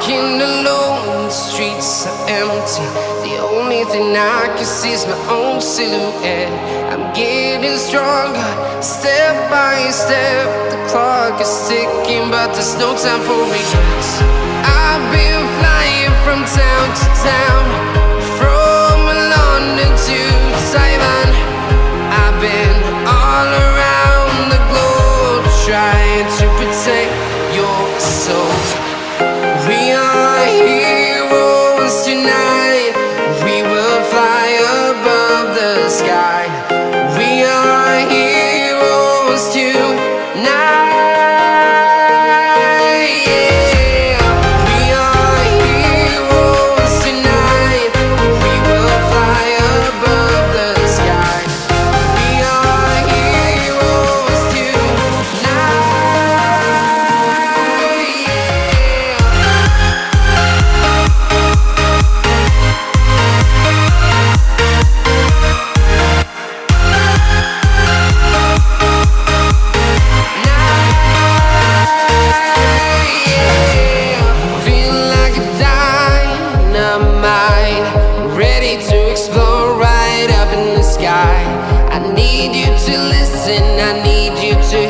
walking alone, the streets are empty. The only thing I can see is my own silhouette. I'm getting stronger, step by step. The clock is ticking, but there's no time for regrets. I've been flying from town to town, from London to Taiwan. I've been all around the globe, trying to protect your soul. We are heroes tonight. We will fly above the sky. We are heroes tonight. Yeah. We are heroes tonight. We will fly above the sky. We are heroes tonight. Feel like a dynamite, ready to explode right up in the sky. I need you to listen, I need you to